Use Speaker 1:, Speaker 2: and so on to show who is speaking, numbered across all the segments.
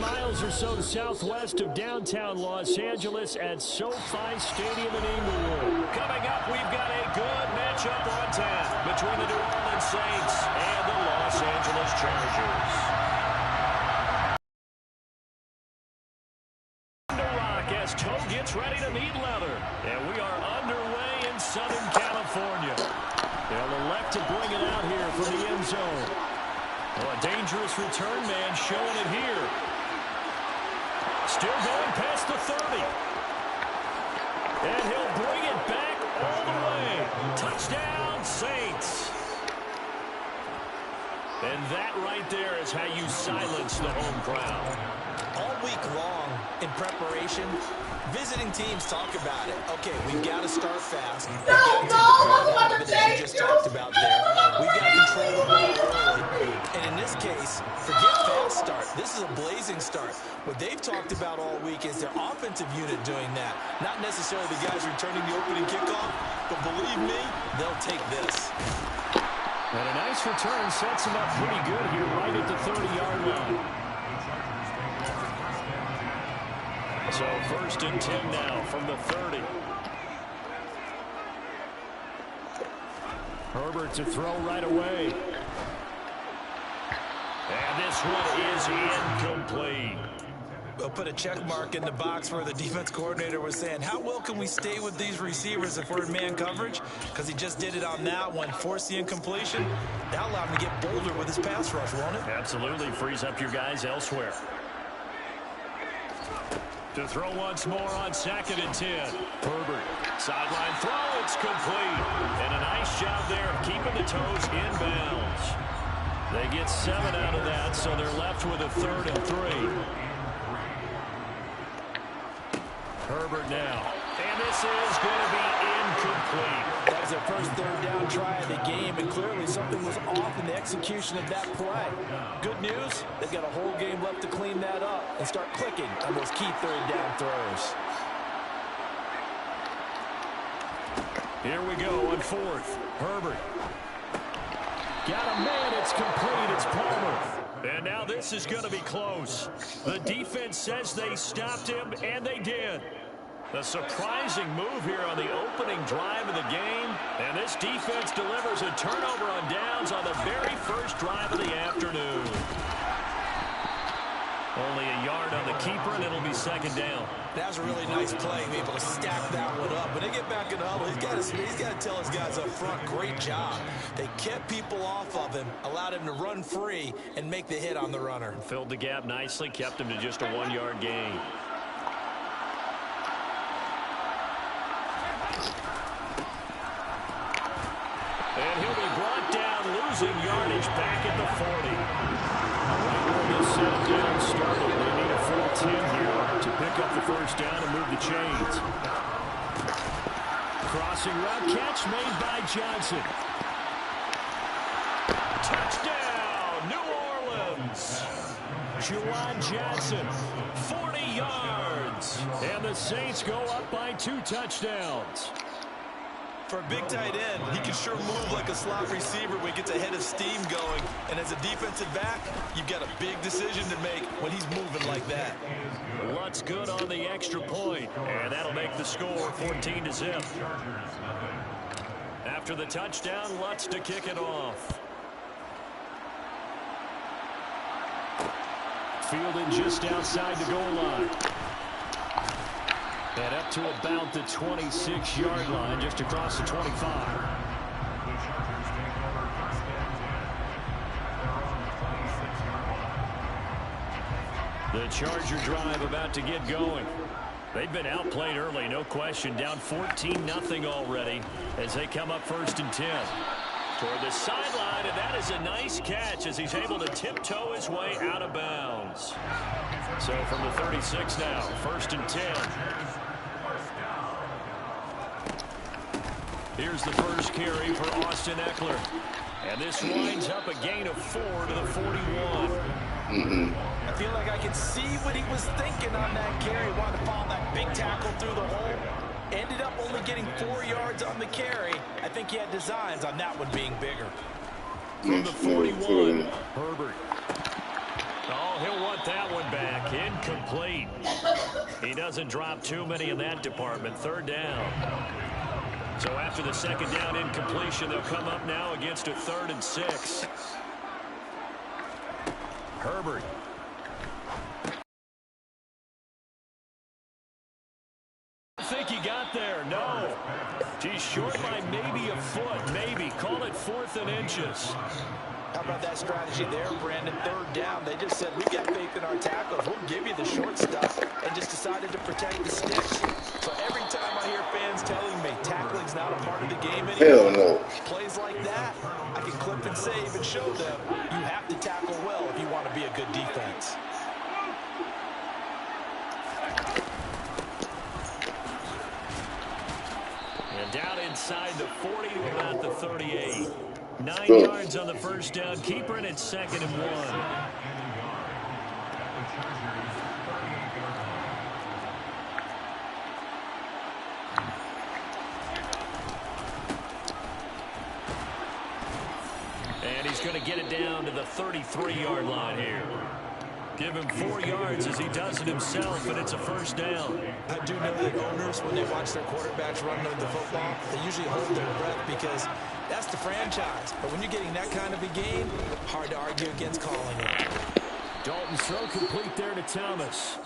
Speaker 1: miles or so southwest of downtown Los Angeles at SoFi Stadium in Inglewood.
Speaker 2: Coming up, we've got a good matchup on tap between the New Orleans Saints and the Los Angeles Chargers. As toe gets ready to meet leather. And we are underway in Southern California. They'll elect to bring it out here from the end zone. Well, a dangerous return man showing it here. Still going past the 30. And he'll bring it back all the way. Touchdown, Saints. And that right there is how you silence the home crowd.
Speaker 3: All week long in preparation, visiting teams talk about it. Okay, we've got to start fast. As you just talked about there, we've got to control the ball early. And in this case, forget fast start. This is a blazing start. What they've talked about all week is their offensive unit doing that. Not necessarily the guys returning the opening kickoff, but believe me, they'll take this.
Speaker 1: And a nice return sets him up pretty good here right at the 30-yard line. So 1st and 10 now from the 30. Herbert to throw right away. And this one is incomplete.
Speaker 3: We'll put a check mark in the box where the defense coordinator was saying, how well can we stay with these receivers if we're in man coverage? Because he just did it on that one, forced the incompletion. That'll allow him to get bolder with his pass rush, won't it?
Speaker 1: Absolutely. Frees up your guys elsewhere. To throw once more on 2nd and 10. Herbert. Sideline throw. It's complete. And a nice job there of keeping the toes in bounds. They get 7 out of that, so they're left with a 3rd and 3. Herbert now. And this is going to be incomplete.
Speaker 3: That was their first 3rd down try of the game, and clearly something was off in the execution of that play. Good news, they've got a whole game left to clean that up and start clicking on those key 3rd down throws.
Speaker 1: Here we go on 4th. Herbert. Got a man. It's complete. It's Palmer. And now this is going to be close. The defense says they stopped him, and they did. A surprising move here on the opening drive of the game. And this defense delivers a turnover on downs on the very first drive of the afternoon. Only a yard on the keeper, and it'll be 2nd down.
Speaker 3: That was a really nice play, being able to stack that one up. When they get back in the huddle, he's got to tell his guys up front, great job. They kept people off of him, allowed him to run free, and make the hit on the runner.
Speaker 1: Filled the gap nicely, kept him to just a 1-yard gain. And he'll be brought down, losing yardage back at the 40. Right where this set down started. They need a full 10 here to pick up the 1st down and move the chains. Crossing route catch made by Johnson. Touchdown, New Orleans. Juwan Johnson, 40 yards. And the Saints go up by 2 touchdowns.
Speaker 3: For a big tight end, he can sure move like a slot receiver when he gets a head of steam going. And as a defensive back, you've got a big decision to make when he's moving like that.
Speaker 1: Lutz good on the extra point, and that'll make the score 14-0. After the touchdown, Lutz to kick it off. Fielded just outside the goal line. And up to about the 26-yard line, just across the 25. The Charger drive about to get going. They've been outplayed early, no question. Down 14-0 already as they come up 1st and 10. Toward the sideline, and that is a nice catch as he's able to tiptoe his way out of bounds. So from the 36 now, 1st and 10. Here's the first carry for Austin Eckler. And this winds up a gain of 4 to the 41.
Speaker 3: I feel like I can see what he was thinking on that carry. Wanted to follow that big tackle through the hole. Ended up only getting 4 yards on the carry. I think he had designs on that one being bigger.
Speaker 1: From the 41, Herbert. Oh, he'll want that one back. he doesn't drop too many in that department. Third down. So after the second down incompletion, they'll come up now against a 3rd and 6. Herbert. I think he got there. No. He's short by maybe a foot. Maybe. Call it 4th and inches.
Speaker 3: How about that strategy there, Brandon? 3rd down. They just said, we got faith in our tackles. We'll give you the short stuff, and just decided to protect the sticks. So every time I hear fans telling me tackling's not a part of the game anymore,
Speaker 4: hell no.
Speaker 3: Plays like that, I can clip and save and show them you have to tackle well if you want to be a good defense.
Speaker 1: And down inside the 40 to about the 38. 9 yards on the first down. Keeper in at 2nd and 1. And he's going to get it down to the 33-yard line here. Give him 4 yards as he does it himself, and it's a first down.
Speaker 3: I do know that owners, when they watch their quarterbacks run the football, they usually hold their breath because that's the franchise. But when you're getting that kind of a game, hard to argue against calling it.
Speaker 1: Dalton's throw complete there to Thomas.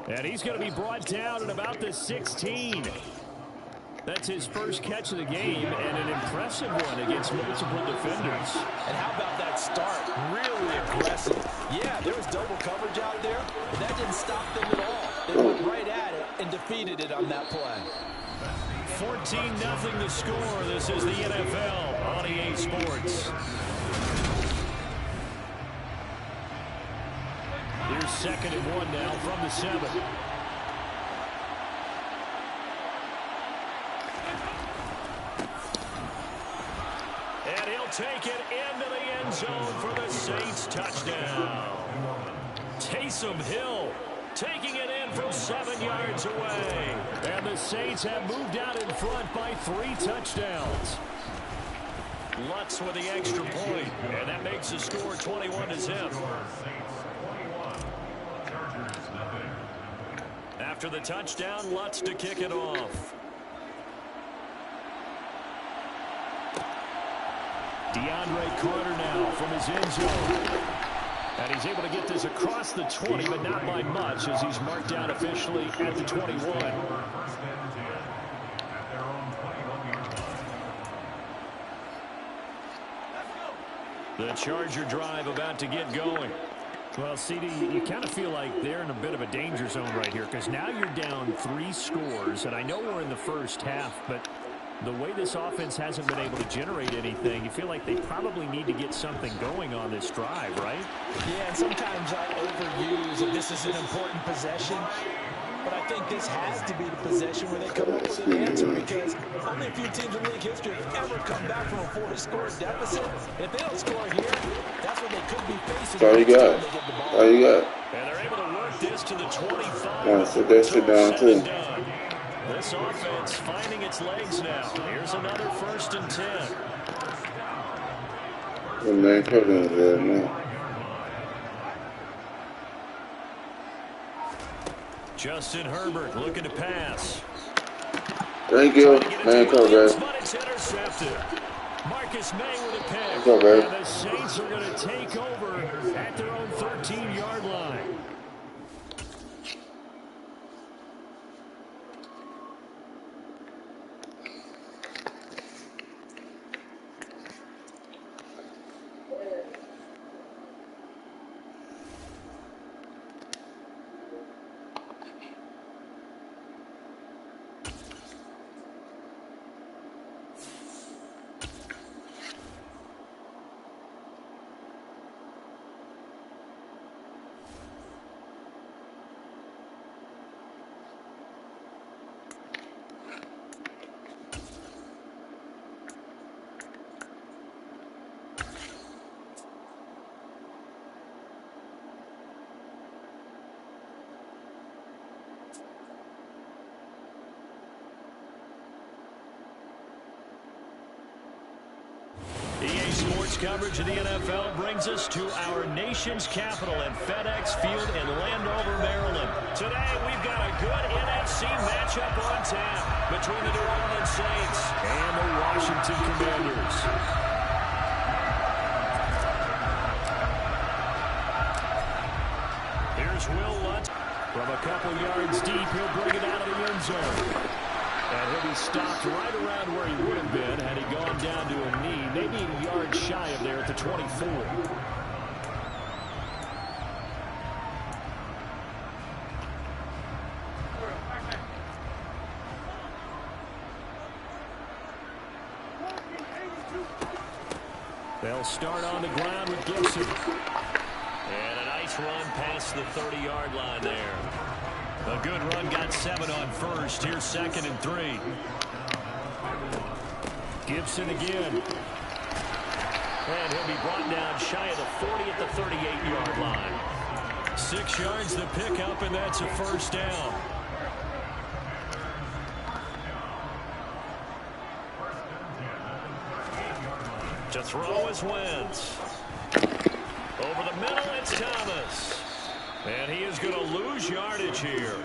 Speaker 1: And he's going to be brought down at about the 16. That's his first catch of the game, and an impressive one against multiple defenders.
Speaker 3: And how about that start? Really aggressive. Yeah, there was double coverage out there, but that didn't stop them at all. They went right at it and defeated it on that play.
Speaker 1: 14-0 the score. This is the NFL on EA Sports. Here's 2nd and 1 now from the 7. And he'll take it into the end zone for the Saints touchdown. Taysom Hill taking it in from 7 yards away. And the Saints have moved out in front by 3 touchdowns. Lutz with the extra point, and that makes the score 21-0. After the touchdown, Lutz to kick it off. DeAndre Carter now from his end zone. And he's able to get this across the 20, but not by much as he's marked down officially at the 21. The Charger drive about to get going. Well, CD, you kind of feel like they're in a bit of a danger zone right here because now you're down 3 scores, and I know we're in the first half, but the way this offense hasn't been able to generate anything, you feel like they probably need to get something going on this drive, right?
Speaker 3: Yeah, and sometimes I overuse if this is an important possession. But I think this has to be the possession where they come up with an answer because only a few teams in league history have ever come back from a 4-score deficit. If they don't score here, that's what they could be facing.
Speaker 4: All you got. All you got.
Speaker 1: And they're able to work this to the 25.
Speaker 4: Yeah, sit that shit down, too.
Speaker 1: This offense finding its legs now. Here's another 1st and 10.
Speaker 4: The man Cousins there, man.
Speaker 1: Justin Herbert looking to pass.
Speaker 4: Thank you. Man coverage.
Speaker 1: But it's intercepted. Marcus May with a pick.
Speaker 4: Go,
Speaker 1: and the Saints are going to take over at their own 13-yard line. coverage of the NFL brings us to our nation's capital at FedEx Field in Landover, Maryland. Today, we've got a good NFC matchup on tap between the New Orleans Saints and the Washington Commanders. Here's Will Lutz. From a couple yards deep, he'll bring it out of the end zone. And he'll be stopped right around where he would have been had he gone down to a knee, maybe a yard shy of there at the 24. They'll start on the ground with Gibson. And a nice run past the 30-yard line there. A good run, got 7 on first. Here's 2nd and 3. Gibson again. And he'll be brought down shy of the 40 at the 38-yard line. 6 yards the pickup, and that's a first down. To throw is Wentz. Over the middle, it's Thomas. And he is going to lose yardage here.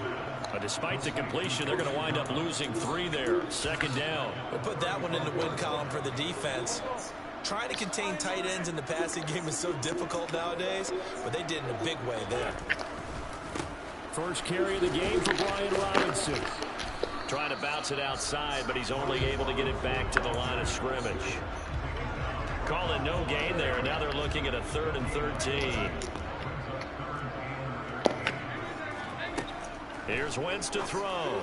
Speaker 1: But despite the completion, they're going to wind up losing 3 there. 2nd down.
Speaker 3: We'll put that one in the win column for the defense. Trying to contain tight ends in the passing game is so difficult nowadays, but they did in a big way there.
Speaker 1: First carry of the game for Brian Robinson. Trying to bounce it outside, but he's only able to get it back to the line of scrimmage. Calling no gain there. Now they're looking at a 3rd and 13. Here's Wentz to throw.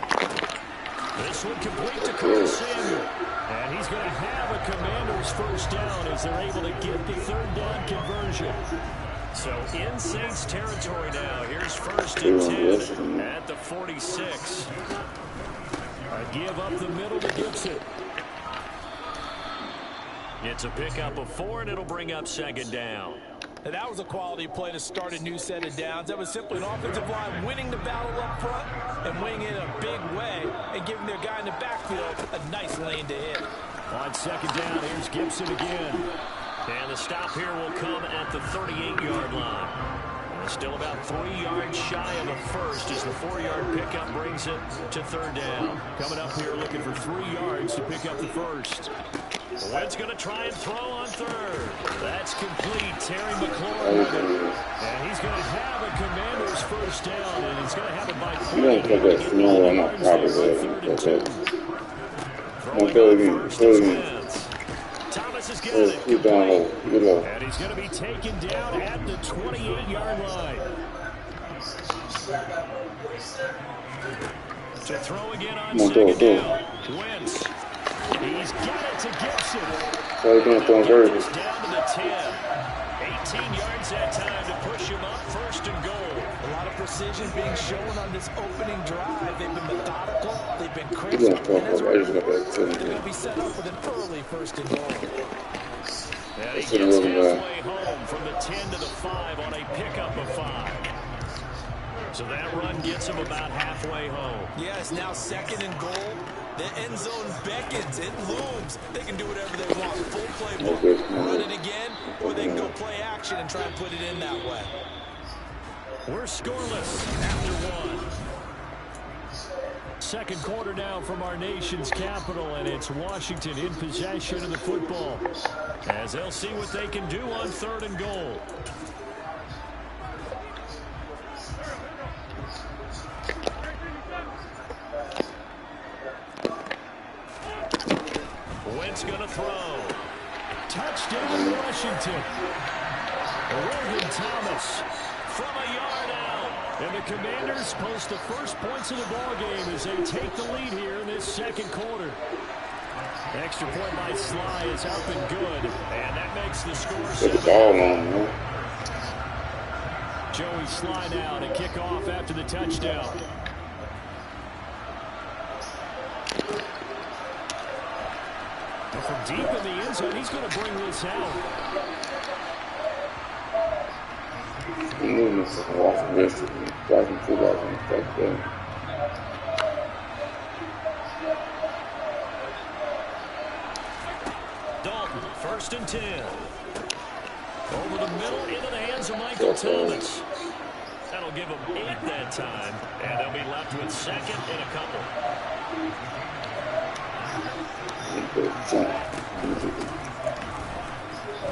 Speaker 1: This one complete to Curtis Samuel. And he's going to have a Commander's first down as they're able to get the 3rd down conversion. So in Saints territory now. Here's 1st and 10 at the 46. A give up the middle to Gibson. It's a pickup of 4, and it'll bring up 2nd down.
Speaker 3: And that was a quality play to start a new set of downs. That was simply an offensive line winning the battle up front and winning it in a big way and giving their guy in the backfield a nice lane to hit.
Speaker 1: On 2nd down, here's Gibson again. And the stop here will come at the 38-yard line. Still about 3 yards shy of a first as the 4-yard pickup brings it to 3rd down. Coming up here looking for 3 yards to pick up the first. Wentz going to try and throw on 3rd. That's complete. Terry McLaurin with it. And he's going to have a Commander's first down, and he's going to have it by 3. Thomas has got it. And he's going to be taken down at the 28-yard line. To throw again on 2nd down. Wentz. He's got it to Gibson. Gets down to the 10. 18 yards that time to push him up 1st and goal.
Speaker 3: A lot of precision being shown on this opening drive. They've been methodical. They've been crisp. And as a result, they're going to be set up with an early 1st and goal.
Speaker 1: And he gets halfway home from the 10 to the 5 on a pickup of 5. So that run gets him about halfway home.
Speaker 3: Yeah, it's now 2nd and goal. The end zone beckons. It looms. They can do whatever they want. Full playbook. Run it again, or they can go play action and try and put it in that way.
Speaker 1: We're scoreless after 1. 2nd quarter now from our nation's capital, and it's Washington in possession of the football as they'll see what they can do on 3rd and goal. Wentz going to throw. Touchdown, Washington. Logan Thomas from a yard out. And the Commanders post the first points of the ballgame as they take the lead here in this 2nd quarter. Extra point by Sly is up and good. And that makes the score 7. Joey Sly now to kick off after the touchdown. And from deep in the end zone, he's going to bring this out. Dalton, 1st and 10.
Speaker 2: Over the middle into the hands of Michael Thomas. That'll give them 8 that time, and they'll be left with second and a couple.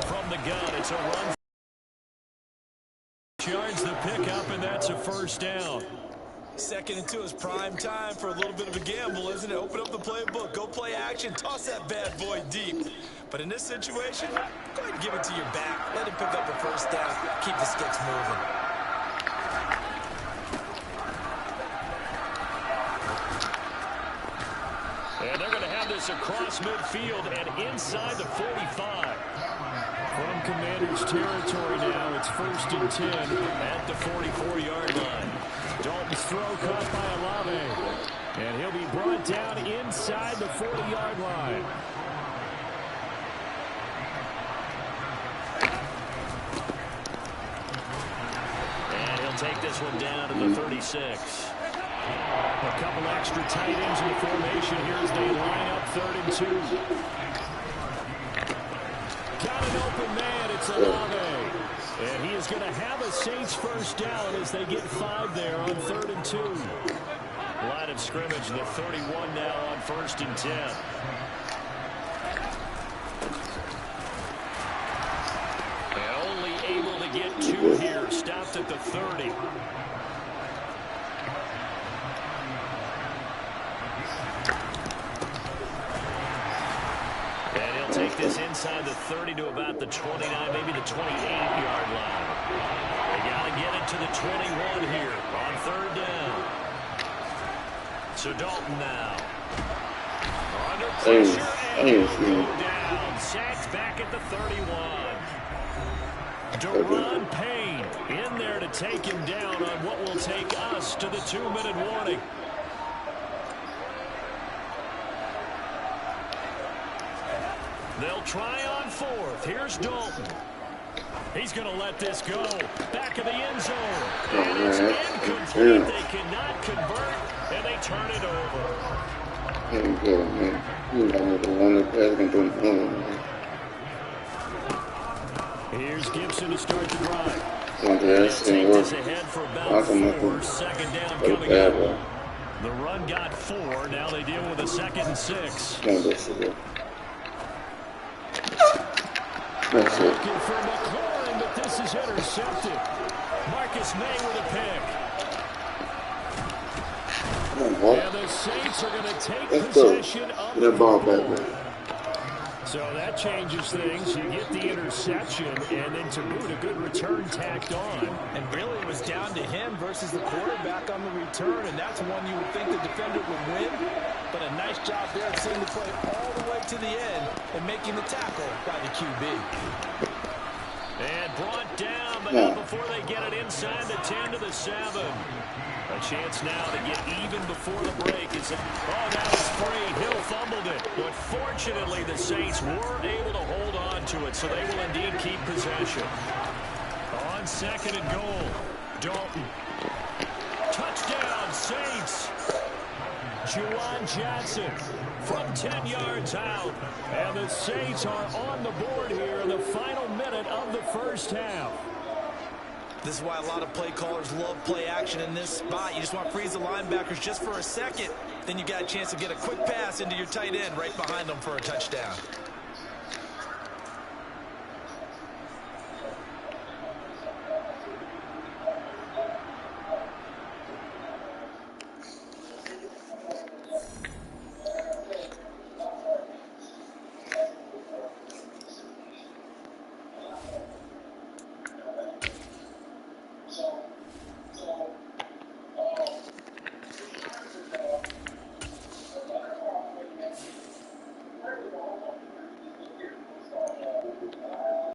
Speaker 2: From the gun, it's a run. Yards the pickup, and that's a first down.
Speaker 3: 2nd and 2 is prime time for a little bit of a gamble, isn't it? Open up the playbook, go play action, toss that bad boy deep. But in this situation, go ahead and give it to your back. Let him pick up a first down. Keep the sticks moving.
Speaker 2: And they're going to have this across midfield and inside the 45. From Commanders territory now, it's 1st and 10 at the 44-yard line. Dalton's throw caught by Olave. And he'll be brought down inside the 40-yard line. And he'll take this one down to the 36. A couple extra tight ends in the formation here as they line up 3rd and 2. Got an open man. It's Olave. And he is going to have a Saints first down as they get 5 there on 3rd and 2. Line of scrimmage, the 31 now on 1st and 10. And only able to get 2 here. Stopped at the 30. Take this inside the 30 to about the 29, maybe the 28-yard line. They got to get it to the 21 here on 3rd down. So Dalton now. Under pressure and go down. Sacked back at the 31. Deron Payne in there to take him down on what will take us to the 2-minute warning. They'll try on 4th. Here's Dalton. He's going to let this go. Back of the end zone. And it's incomplete. They cannot convert, and they turn it over. Here's Gibson to start the drive. Take this ahead for about 4. 2nd down coming up. The run got 4. Now they deal with a 2nd and 6. Looking for McLaurin, but this is intercepted. Marcus May with a pick. And the Saints are going to take possession of the ball. So that changes things. You get the interception, and then to boot, a good return tacked on.
Speaker 3: And really, it was down to him versus the quarterback on the return, and that's one you would think the defender would win. But a nice job there of seeing the play all the way to the end and making the tackle by the QB.
Speaker 2: And brought down, but not before they get it inside the 10 to the 7. A chance now to get even before the break. That was free. Hill fumbled it. But fortunately, the Saints were able to hold on to it, so they will indeed keep possession. On 2nd and goal, Dalton. Touchdown, Saints. Juwan Johnson from 10 yards out. And the Saints are on the board here in the final minute of the first half.
Speaker 3: This is why a lot of play callers love play action in this spot. You just want to freeze the linebackers just for a second. Then you got a chance to get a quick pass into your tight end right behind them for a touchdown.